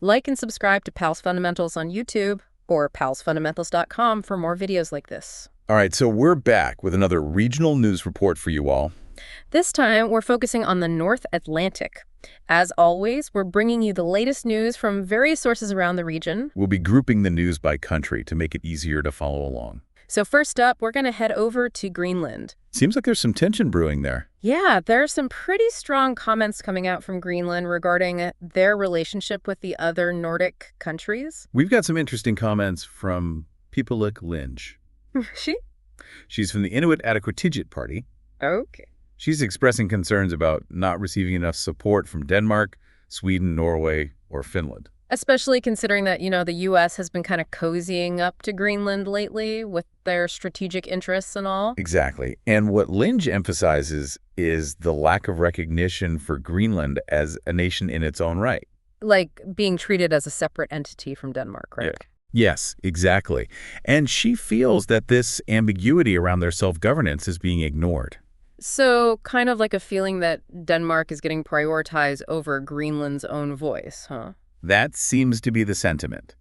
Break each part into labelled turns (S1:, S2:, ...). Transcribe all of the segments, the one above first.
S1: Like and subscribe to Pals Fundamentals on YouTube or palsfundamentals.com for more videos like this.
S2: All right, so we're back with another regional news report for you all.
S1: This time, we're focusing on the North Atlantic. As always, we're bringing you the latest news from various sources around the region.
S2: We'll be grouping the news by country to make it easier to follow along.
S1: So first up, we're going to head over to Greenland.
S2: Seems like there's some tension brewing there.
S1: Yeah, there are some pretty strong comments coming out from Greenland regarding their relationship with the other Nordic countries.
S2: We've got some interesting comments from Pipilik Lynch. She's from the Inuit Ataqatigiit Party.
S1: Okay.
S2: She's expressing concerns about not receiving enough support from Denmark, Sweden, Norway, or Finland.
S1: Especially considering that, the U.S. has been kind of cozying up to Greenland lately with their strategic interests and all.
S2: Exactly. And what Lynch emphasizes is the lack of recognition for Greenland as a nation in its own right.
S1: Like being treated as a separate entity from Denmark, right?
S2: Yeah. Yes, exactly. And she feels that this ambiguity around their self-governance is being ignored.
S1: So kind of like a feeling that Denmark is getting prioritized over Greenland's own voice, huh?
S2: That seems to be the sentiment.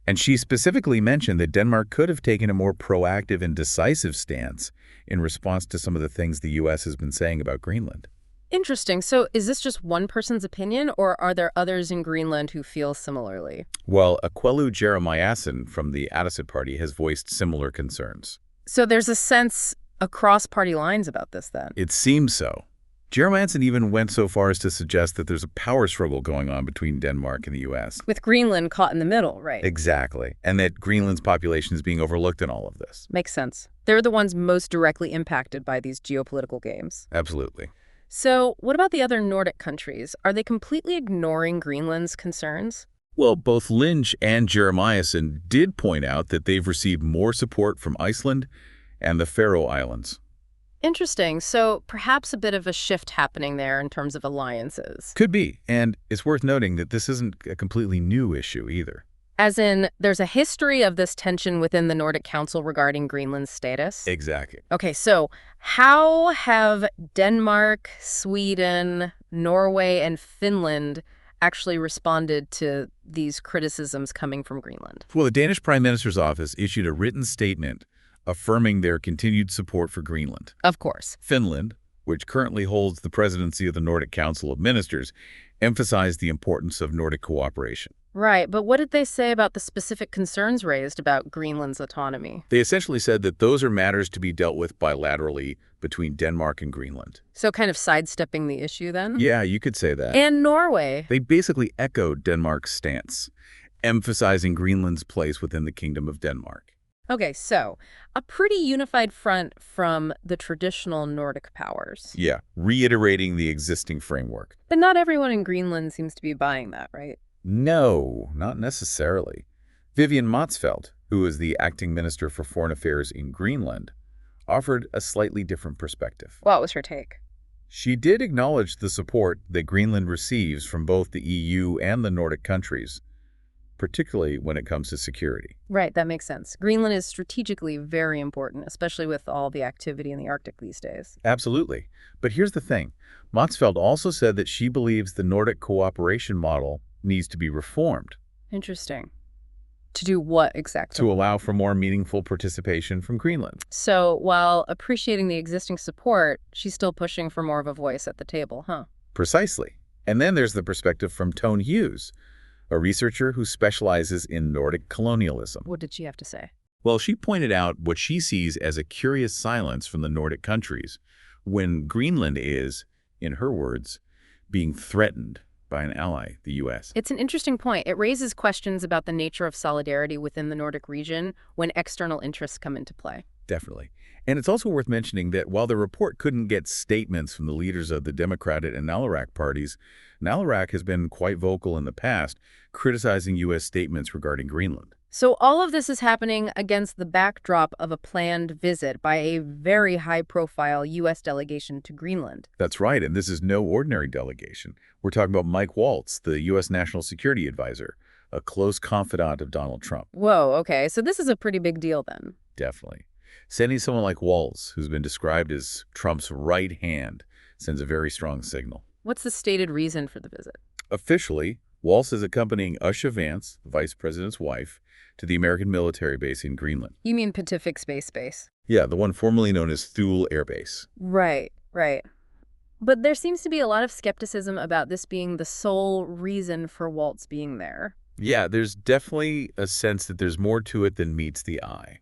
S2: And she specifically mentioned that Denmark could have taken a more proactive and decisive stance in response to some of the things the U.S. has been saying about Greenland.
S1: Interesting. So is this just one person's opinion, or are there others in Greenland who feel similarly?
S2: Well, Aquelu Jeremiassen from the Ataqatigiit Party has voiced similar concerns.
S1: So there's a sense across party lines about this then?
S2: It seems so. Jeremiassen even went so far as to suggest that there's a power struggle going on between Denmark and the U.S.
S1: With Greenland caught in the middle, right?
S2: Exactly. And that Greenland's population is being overlooked in all of this.
S1: Makes sense. They're the ones most directly impacted by these geopolitical games.
S2: Absolutely.
S1: So what about the other Nordic countries? Are they completely ignoring Greenland's concerns?
S2: Well, both Lynch and Jeremiassen did point out that they've received more support from Iceland and the Faroe Islands.
S1: Interesting. So perhaps a bit of a shift happening there in terms of alliances.
S2: Could be. And it's worth noting that this isn't a completely new issue either.
S1: As in, there's a history of this tension within the Nordic Council regarding Greenland's status?
S2: Exactly.
S1: Okay, so how have Denmark, Sweden, Norway, and Finland actually responded to these criticisms coming from Greenland?
S2: Well, the Danish Prime Minister's office issued a written statement affirming their continued support for Greenland.
S1: Of course.
S2: Finland, which currently holds the presidency of the Nordic Council of Ministers, emphasized the importance of Nordic cooperation.
S1: Right, but what did they say about the specific concerns raised about Greenland's autonomy?
S2: They essentially said that those are matters to be dealt with bilaterally between Denmark and Greenland.
S1: So kind of sidestepping the issue then?
S2: Yeah, you could say that.
S1: And Norway.
S2: They basically echoed Denmark's stance, emphasizing Greenland's place within the Kingdom of Denmark.
S1: Okay, so a pretty unified front from the traditional Nordic powers.
S2: Yeah, reiterating the existing framework.
S1: But not everyone in Greenland seems to be buying that, right?
S2: No, not necessarily. Vivian Matsfeldt, who is the acting minister for foreign affairs in Greenland, offered a slightly different perspective.
S1: What was her take?
S2: She did acknowledge the support that Greenland receives from both the EU and the Nordic countries, particularly when it comes to security.
S1: Right, that makes sense. Greenland is strategically very important, especially with all the activity in the Arctic these days.
S2: Absolutely. But here's the thing. Matsfeldt also said that she believes the Nordic cooperation model needs to be reformed.
S1: Interesting. To do what exactly?
S2: To allow for more meaningful participation from Greenland.
S1: So while appreciating the existing support, she's still pushing for more of a voice at the table, huh?
S2: Precisely. And then there's the perspective from Tone Hughes, a researcher who specializes in Nordic colonialism.
S1: What did she have to say?
S2: Well, she pointed out what she sees as a curious silence from the Nordic countries when Greenland is, in her words, being threatened by an ally, the U.S.
S1: It's an interesting point. It raises questions about the nature of solidarity within the Nordic region when external interests come into play.
S2: Definitely. And it's also worth mentioning that while the report couldn't get statements from the leaders of the Democratic and Nanortalik parties, Nanortalik has been quite vocal in the past, criticizing U.S. statements regarding Greenland.
S1: So all of this is happening against the backdrop of a planned visit by a very high-profile U.S. delegation to Greenland.
S2: That's right, and this is no ordinary delegation. We're talking about Mike Waltz, the U.S. National Security Advisor, a close confidant of Donald Trump.
S1: Whoa, okay, so this is a pretty big deal then.
S2: Definitely. Sending someone like Waltz, who's been described as Trump's right hand, sends a very strong signal.
S1: What's the stated reason for the visit?
S2: Officially, Waltz is accompanying Usha Vance, the vice president's wife, to the American military base in Greenland.
S1: You mean Pacific Space Base?
S2: Yeah, the one formerly known as Thule Air Base.
S1: Right, right. But there seems to be a lot of skepticism about this being the sole reason for Waltz being there.
S2: Yeah, there's definitely a sense that there's more to it than meets the eye.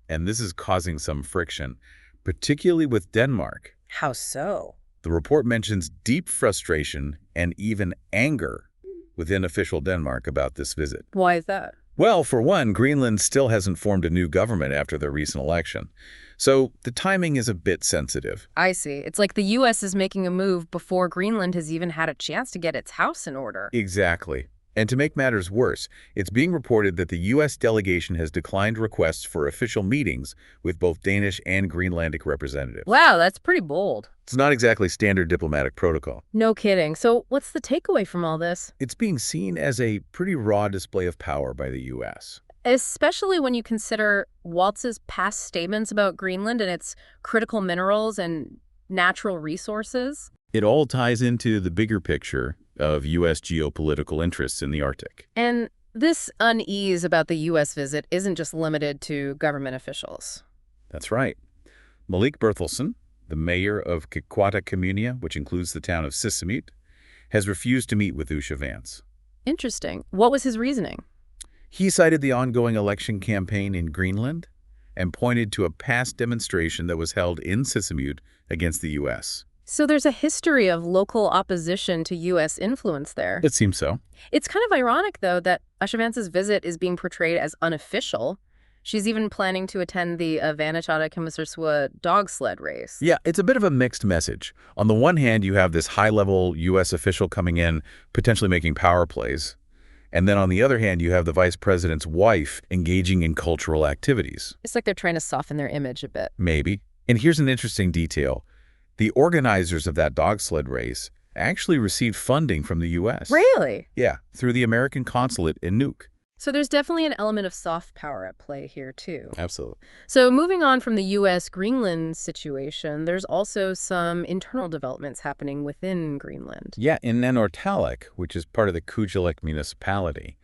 S2: And this is causing some friction, particularly with Denmark.
S1: How so?
S2: The report mentions deep frustration and even anger within official Denmark about this visit.
S1: Why is that?
S2: Well, for one, Greenland still hasn't formed a new government after their recent election. So the timing is a bit sensitive.
S1: I see. It's like the U.S. is making a move before Greenland has even had a chance to get its house in order.
S2: Exactly. And to make matters worse, it's being reported that the U.S. delegation has declined requests for official meetings with both Danish and Greenlandic representatives.
S1: Wow, that's pretty bold.
S2: It's not exactly standard diplomatic protocol.
S1: No kidding. So what's the takeaway from all this?
S2: It's being seen as a pretty raw display of power by the U.S.
S1: Especially when you consider Waltz's past statements about Greenland and its critical minerals and natural resources.
S2: It all ties into the bigger picture of U.S. geopolitical interests in the Arctic.
S1: And this unease about the U.S. visit isn't just limited to government officials.
S2: That's right. Malik Berthelsen, the mayor of Kikwata Communia, which includes the town of Sisimiut, has refused to meet with Usha Vance.
S1: Interesting. What was his reasoning?
S2: He cited the ongoing election campaign in Greenland and pointed to a past demonstration that was held in Sisimiut against the U.S.
S1: So there's a history of local opposition to U.S. influence there.
S2: It seems so.
S1: It's kind of ironic, though, that Usha Vance's visit is being portrayed as unofficial. She's even planning to attend the Vanachata Kamisarsuwa dog sled race.
S2: Yeah, it's a bit of a mixed message. On the one hand, you have this high-level U.S. official coming in, potentially making power plays. And then on the other hand, you have the vice president's wife engaging in cultural activities.
S1: It's like they're trying to soften their image a bit.
S2: Maybe. And here's an interesting detail. The organizers of that dog sled race actually received funding from the U.S.
S1: Really?
S2: Yeah, through the American consulate in Nuuk.
S1: So there's definitely an element of soft power at play here, too.
S2: Absolutely.
S1: So moving on from the U.S.-Greenland situation, there's also some internal developments happening within Greenland.
S2: Yeah, in Nanortalik, which is part of the Kujalleq municipality,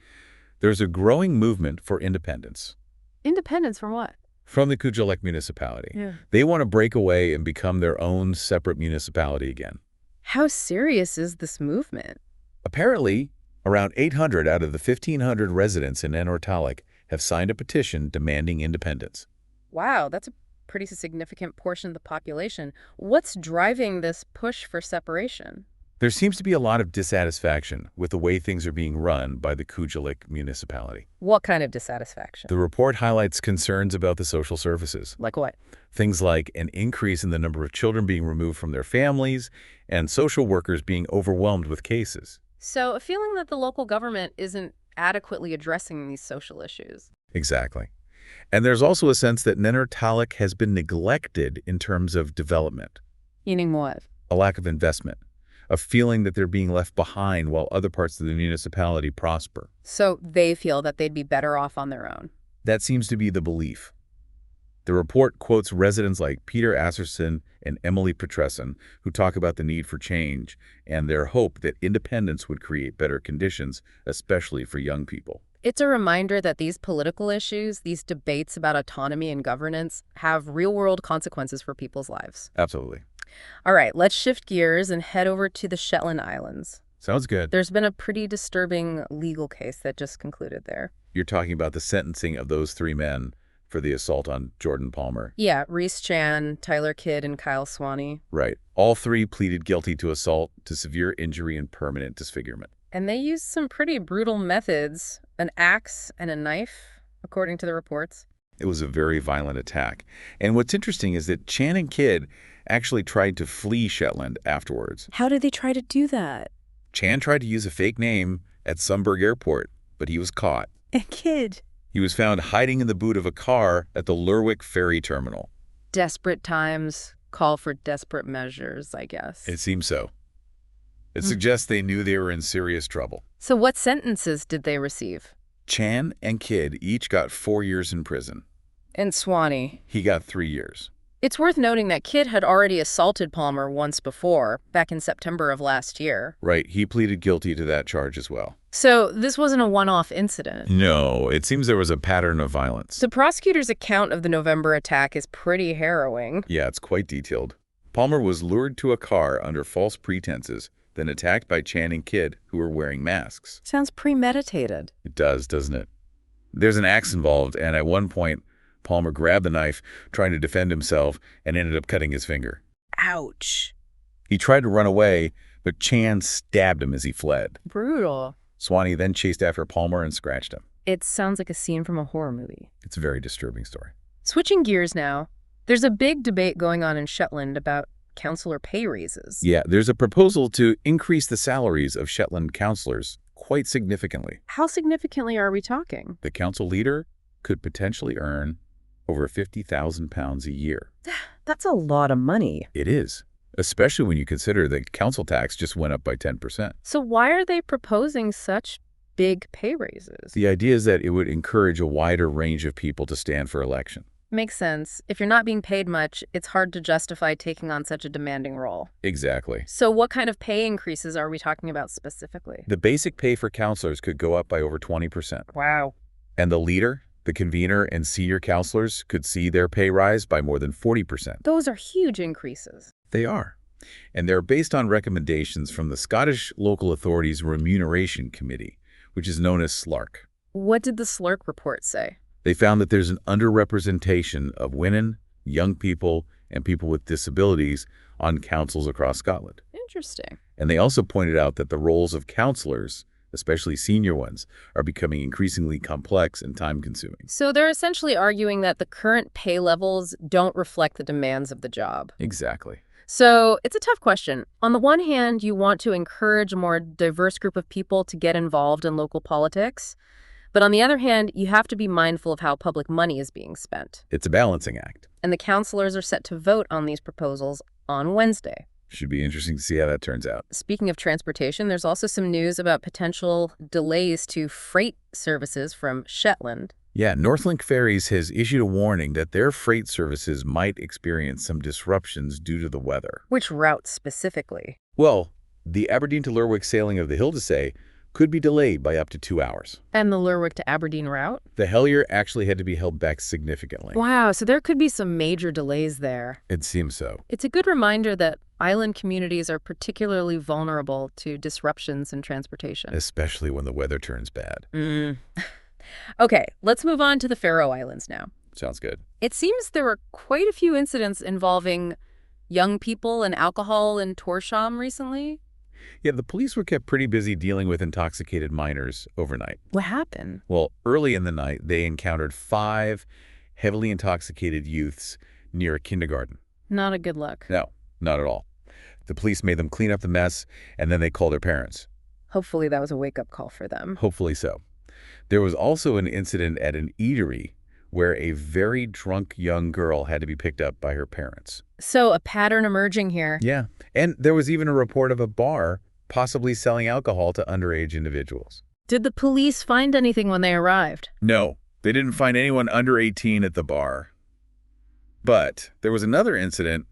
S2: there's a growing movement for independence.
S1: Independence from what?
S2: From the Kujalleq municipality.
S1: Yeah.
S2: They want to break away and become their own separate municipality again.
S1: How serious is this movement?
S2: Apparently, around 800 out of the 1,500 residents in Nanortalik have signed a petition demanding independence.
S1: Wow, that's a pretty significant portion of the population. What's driving this push for separation?
S2: There seems to be a lot of dissatisfaction with the way things are being run by the Kujalleq municipality.
S1: What kind of dissatisfaction?
S2: The report highlights concerns about the social services.
S1: Like what?
S2: Things like an increase in the number of children being removed from their families and social workers being overwhelmed with cases.
S1: So a feeling that the local government isn't adequately addressing these social issues.
S2: Exactly. And there's also a sense that Nanortalik has been neglected in terms of development.
S1: Meaning what?
S2: A lack of investment. A feeling that they're being left behind while other parts of the municipality prosper.
S1: So they feel that they'd be better off on their own.
S2: That seems to be the belief. The report quotes residents like Peter Asserson and Emily Petresson, who talk about the need for change and their hope that independence would create better conditions, especially for young people.
S1: It's a reminder that these political issues, these debates about autonomy and governance, have real-world consequences for people's lives.
S2: Absolutely.
S1: All right, let's shift gears and head over to the Shetland Islands.
S2: Sounds good.
S1: There's been a pretty disturbing legal case that just concluded there.
S2: You're talking about the sentencing of those three men for the assault on Jordan Palmer.
S1: Yeah, Reese Chan, Tyler Kidd, and Kyle Swanee.
S2: Right. All three pleaded guilty to assault, to severe injury, and permanent disfigurement.
S1: And they used some pretty brutal methods, an axe and a knife, according to the reports.
S2: It was a very violent attack. And what's interesting is that Chan and Kidd actually tried to flee Shetland afterwards.
S1: How did they try to do that?
S2: Chan tried to use a fake name at Sundberg Airport, but he was caught.
S1: And Kidd?
S2: He was found hiding in the boot of a car at the Lerwick ferry terminal.
S1: Desperate times call for desperate measures, I guess.
S2: It seems so. It suggests they knew they were in serious trouble.
S1: So what sentences did they receive?
S2: Chan and Kidd each got 4 years in prison.
S1: And Swanee?
S2: He got 3 years.
S1: It's worth noting that Kidd had already assaulted Palmer once before, back in September of last year.
S2: Right, he pleaded guilty to that charge as well.
S1: So this wasn't a one-off incident.
S2: No, it seems there was a pattern of violence.
S1: The prosecutor's account of the November attack is pretty harrowing.
S2: Yeah, it's quite detailed. Palmer was lured to a car under false pretenses, then attacked by Chan and Kidd, who were wearing masks.
S1: Sounds premeditated.
S2: It does, doesn't it? There's an axe involved, and at one point, Palmer grabbed the knife, trying to defend himself, and ended up cutting his finger.
S1: Ouch.
S2: He tried to run away, but Chan stabbed him as he fled.
S1: Brutal.
S2: Swanee then chased after Palmer and scratched him.
S1: It sounds like a scene from a horror movie.
S2: It's a very disturbing story.
S1: Switching gears now, there's a big debate going on in Shetland about councillor pay raises.
S2: Yeah, there's a proposal to increase the salaries of Shetland councillors quite significantly.
S1: How significantly are we talking?
S2: The council leader could potentially earn over £50,000 a year.
S1: That's a lot of money.
S2: It is, especially when you consider the council tax just went up by 10%.
S1: So why are they proposing such big pay raises?
S2: The idea is that it would encourage a wider range of people to stand for election.
S1: Makes sense. If you're not being paid much, it's hard to justify taking on such a demanding role.
S2: Exactly.
S1: So what kind of pay increases are we talking about specifically?
S2: The basic pay for councillors could go up by over 20%.
S1: Wow.
S2: And the leader, the convener, and senior councillors could see their pay rise by more than 40%.
S1: Those are huge increases.
S2: They are. And they're based on recommendations from the Scottish Local Authorities Remuneration Committee, which is known as SLARC.
S1: What did the SLARC report say?
S2: They found that there's an underrepresentation of women, young people, and people with disabilities on councils across Scotland.
S1: Interesting.
S2: And they also pointed out that the roles of councillors, especially senior ones, are becoming increasingly complex and time-consuming.
S1: So they're essentially arguing that the current pay levels don't reflect the demands of the job.
S2: Exactly.
S1: So it's a tough question. On the one hand, you want to encourage a more diverse group of people to get involved in local politics. But on the other hand, you have to be mindful of how public money is being spent.
S2: It's a balancing act.
S1: And the councillors are set to vote on these proposals on Wednesday.
S2: Should be interesting to see how that turns out.
S1: Speaking of transportation, there's also some news about potential delays to freight services from Shetland.
S2: Yeah, Northlink Ferries has issued a warning that their freight services might experience some disruptions due to the weather.
S1: Which route specifically?
S2: Well, the Aberdeen to Lerwick sailing of the Hildesay could be delayed by up to 2 hours.
S1: And the Lerwick to Aberdeen route?
S2: The Hellier actually had to be held back significantly.
S1: Wow, so there could be some major delays there.
S2: It seems so.
S1: It's a good reminder that island communities are particularly vulnerable to disruptions in transportation.
S2: Especially when the weather turns bad.
S1: Okay, let's move on to the Faroe Islands now.
S2: Sounds good.
S1: It seems there were quite a few incidents involving young people and alcohol in Tórshavn recently.
S2: Yeah, the police were kept pretty busy dealing with intoxicated minors overnight.
S1: What happened?
S2: Well, early in the night, they encountered 5 heavily intoxicated youths near a kindergarten.
S1: Not a good look.
S2: No, not at all. The police made them clean up the mess, and then they called their parents.
S1: Hopefully that was a wake-up call for them.
S2: Hopefully so. There was also an incident at an eatery where a very drunk young girl had to be picked up by her parents.
S1: So a pattern emerging here.
S2: Yeah, and there was even a report of a bar possibly selling alcohol to underage individuals.
S1: Did the police find anything when they arrived?
S2: No, they didn't find anyone under 18 at the bar. But there was another incident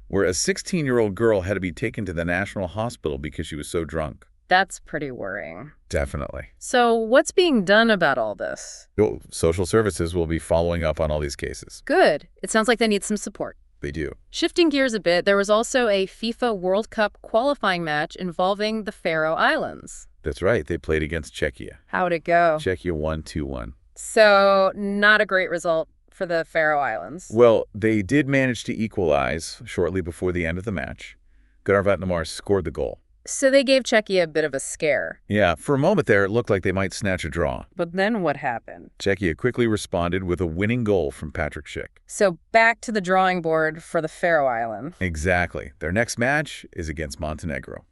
S2: where a 16-year-old girl had to be taken to the National Hospital because she was so drunk.
S1: That's pretty worrying.
S2: Definitely.
S1: So what's being done about all this?
S2: Social services will be following up on all these cases.
S1: Good. It sounds like they need some support.
S2: They do.
S1: Shifting gears a bit, there was also a FIFA World Cup qualifying match involving the Faroe Islands.
S2: That's right. They played against Czechia.
S1: How'd it go?
S2: Czechia won 2-1.
S1: So not a great result for the Faroe Islands.
S2: Well, they did manage to equalize shortly before the end of the match. Gunnar Vatnamar scored the goal.
S1: So they gave Czechia a bit of a scare.
S2: Yeah, for a moment there, it looked like they might snatch a draw.
S1: But then what happened?
S2: Czechia quickly responded with a winning goal from Patrick Schick.
S1: So back to the drawing board for the Faroe Islands.
S2: Exactly. Their next match is against Montenegro.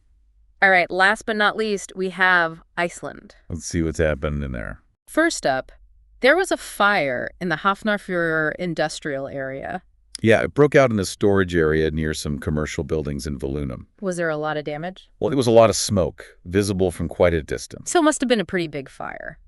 S1: All right, last but not least, we have Iceland.
S2: Let's see what's happening in there.
S1: First up, there was a fire in the Hafnarfjörður industrial area.
S2: Yeah, it broke out in a storage area near some commercial buildings in Volunum.
S1: Was there a lot of damage?
S2: Well, it was a lot of smoke, visible from quite a distance.
S1: So it must have been a pretty big fire.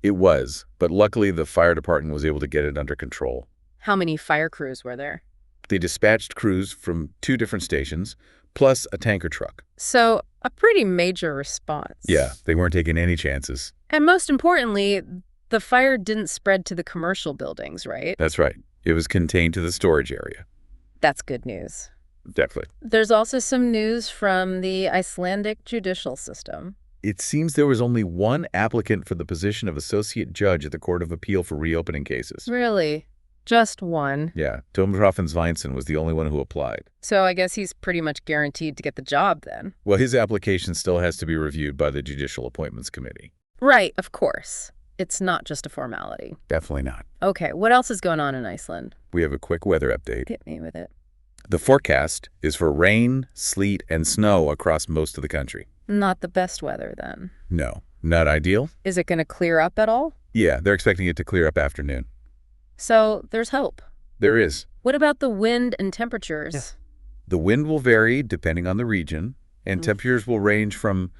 S2: It was, but luckily the fire department was able to get it under control.
S1: How many fire crews were there?
S2: They dispatched crews from 2 different stations, plus a tanker truck.
S1: So, a pretty major response.
S2: Yeah, they weren't taking any chances.
S1: And most importantly, the fire didn't spread to the commercial buildings, right?
S2: That's right. It was contained to the storage area.
S1: That's good news.
S2: Definitely.
S1: There's also some news from the Icelandic judicial system.
S2: It seems there was only one applicant for the position of associate judge at the Court of Appeal for reopening cases.
S1: Really? Just one?
S2: Yeah, Tórshavn Sveinsson was the only one who applied.
S1: So I guess he's pretty much guaranteed to get the job then.
S2: Well, his application still has to be reviewed by the Judicial Appointments Committee.
S1: Right, of course. It's not just a formality.
S2: Definitely not.
S1: Okay, what else is going on in Iceland?
S2: We have a quick weather update.
S1: Hit me with it.
S2: The forecast is for rain, sleet, and snow across most of the country.
S1: Not the best weather then.
S2: No, not ideal.
S1: Is it going to clear up at all?
S2: Yeah, they're expecting it to clear up afternoon.
S1: So there's hope.
S2: There is.
S1: What about the wind and temperatures?
S2: The wind will vary depending on the region, and temperatures will range from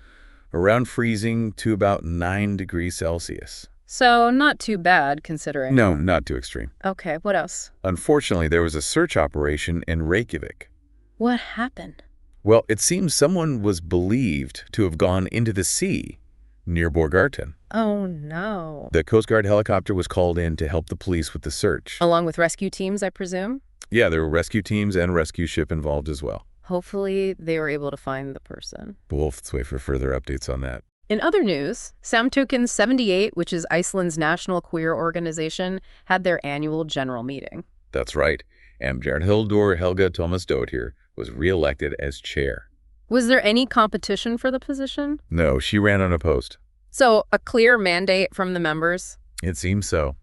S2: around freezing to about 9 degrees Celsius.
S1: So not too bad considering.
S2: No, not too extreme.
S1: Okay, what else?
S2: Unfortunately, there was a search operation in Reykjavik.
S1: What happened?
S2: Well, it seems someone was believed to have gone into the sea near Borgarten.
S1: Oh, no.
S2: The Coast Guard helicopter was called in to help the police with the search.
S1: Along with rescue teams, I presume?
S2: Yeah, there were rescue teams and rescue ship involved as well.
S1: Hopefully they were able to find the person.
S2: But we'll have to wait for further updates on that.
S1: In other news, Samtökin 78, which is Iceland's national queer organization, had their annual general meeting.
S2: That's right. And Bjarnhildur Helga Tómasdóttir was reelected as chair.
S1: Was there any competition for the position?
S2: No, she ran unopposed.
S1: So a clear mandate from the members?
S2: It seems so.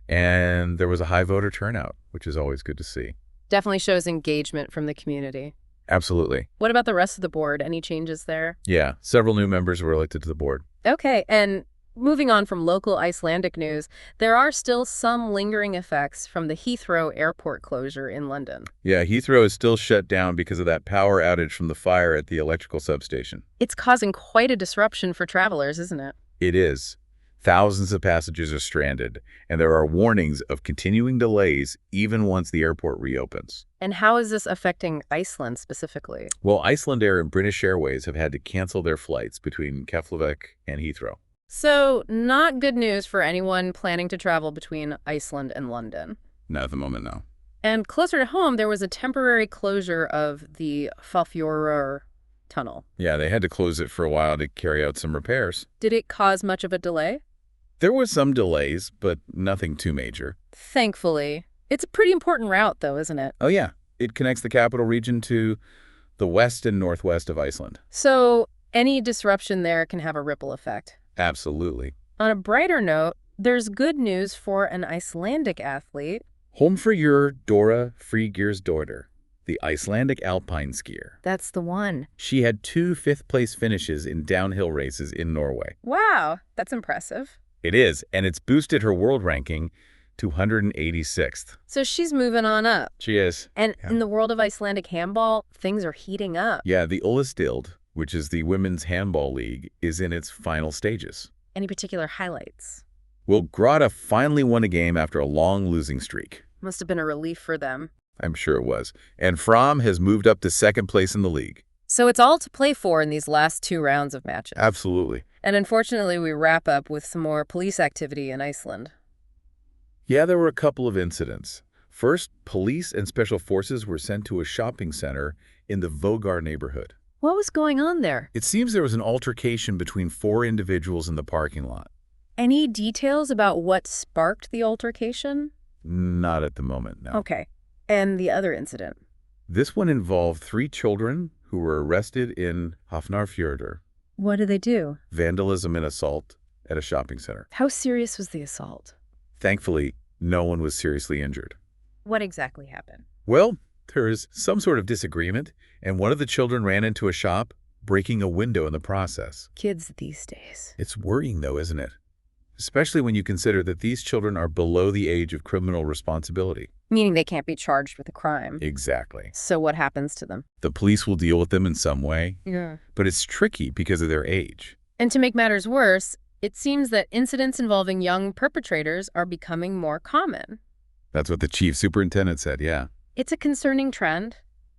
S2: And there was a high voter turnout, which is always good to see.
S1: Definitely shows engagement from the community.
S2: Absolutely.
S1: What about the rest of the board? Any changes there?
S2: Yeah, several new members were elected to the board.
S1: Okay, and moving on from local Icelandic news, there are still some lingering effects from the Heathrow airport closure in London.
S2: Yeah, Heathrow is still shut down because of that power outage from the fire at the electrical substation.
S1: It's causing quite a disruption for travelers, isn't it?
S2: It is. Thousands of passengers are stranded, and there are warnings of continuing delays even once the airport reopens.
S1: And how is this affecting Iceland specifically?
S2: Well, Icelandair and British Airways have had to cancel their flights between Keflavik and Heathrow.
S1: So, not good news for anyone planning to travel between Iceland and London.
S2: Not at the moment, no.
S1: And closer to home, there was a temporary closure of the Fafjörður tunnel.
S2: Yeah, they had to close it for a while to carry out some repairs.
S1: Did it cause much of a delay?
S2: There were some delays, but nothing too major.
S1: Thankfully. It's a pretty important route, though, isn't it?
S2: Oh, yeah. It connects the capital region to the west and northwest of Iceland.
S1: So, any disruption there can have a ripple effect.
S2: Absolutely.
S1: On a brighter note, there's good news for an Icelandic athlete.
S2: Hólmfríður Dóra Friðgeirsdóttir, the Icelandic alpine skier.
S1: That's the one.
S2: She had 2 fifth-place finishes in downhill races in Norway.
S1: Wow, that's impressive.
S2: It is, and it's boosted her world ranking to 186th.
S1: So she's moving on up.
S2: She is.
S1: And
S2: Yeah.
S1: in the world of Icelandic handball, things are heating up.
S2: Yeah, the Ullestild, which is the women's handball league, is in its final stages.
S1: Any particular highlights?
S2: Well, Grata finally won a game after a long losing streak.
S1: Must have been a relief for them.
S2: I'm sure it was. And Fram has moved up to 2nd place in the league.
S1: So it's all to play for in these last 2 rounds of matches.
S2: Absolutely.
S1: And unfortunately, we wrap up with some more police activity in Iceland.
S2: Yeah, there were a couple of incidents. First, police and special forces were sent to a shopping center in the Vogar neighborhood.
S1: What was going on there?
S2: It seems there was an altercation between 4 individuals in the parking lot.
S1: Any details about what sparked the altercation?
S2: Not at the moment, no.
S1: Okay. And the other incident?
S2: This one involved 3 children who were arrested in Hafnarfjörður.
S1: What did they do?
S2: Vandalism and assault at a shopping center.
S1: How serious was the assault?
S2: Thankfully, no one was seriously injured.
S1: What exactly happened?
S2: Well, there is some sort of disagreement, and one of the children ran into a shop, breaking a window in the process.
S1: Kids these days.
S2: It's worrying, though, isn't it? Especially when you consider that these children are below the age of criminal responsibility.
S1: Meaning they can't be charged with a crime.
S2: Exactly.
S1: So what happens to them?
S2: The police will deal with them in some way,
S1: Yeah.
S2: but it's tricky because of their age.
S1: And to make matters worse, it seems that incidents involving young perpetrators are becoming more common.
S2: That's what the chief superintendent said, yeah.
S1: It's a concerning trend.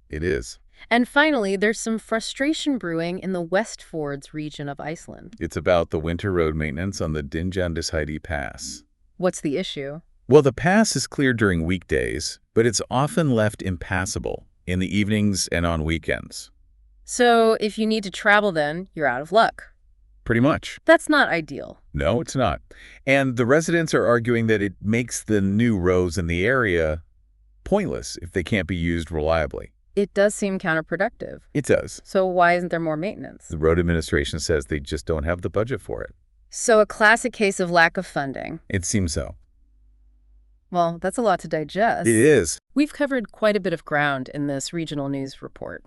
S2: It is.
S1: And finally, there's some frustration brewing in the Westfjords region of Iceland.
S2: It's about the winter road maintenance on the Dynjandisheiði Pass.
S1: What's the issue?
S2: Well, the pass is cleared during weekdays, but it's often left impassable in the evenings and on weekends.
S1: So if you need to travel then, you're out of luck.
S2: Pretty much.
S1: That's not ideal.
S2: No, it's not. And the residents are arguing that it makes the new roads in the area pointless if they can't be used reliably.
S1: It does seem counterproductive.
S2: It does.
S1: So why isn't there more maintenance?
S2: The road administration says they just don't have the budget for it.
S1: So a classic case of lack of funding.
S2: It seems so.
S1: Well, that's a lot to digest.
S2: It is.
S1: We've covered quite a bit of ground in this regional news report.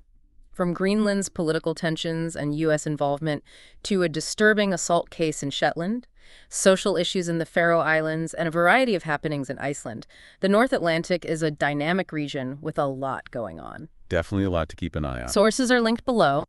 S1: From Greenland's political tensions and U.S. involvement to a disturbing assault case in Shetland, social issues in the Faroe Islands, and a variety of happenings in Iceland, the North Atlantic is a dynamic region with a lot going on.
S2: Definitely a lot to keep an eye on.
S1: Sources are linked below.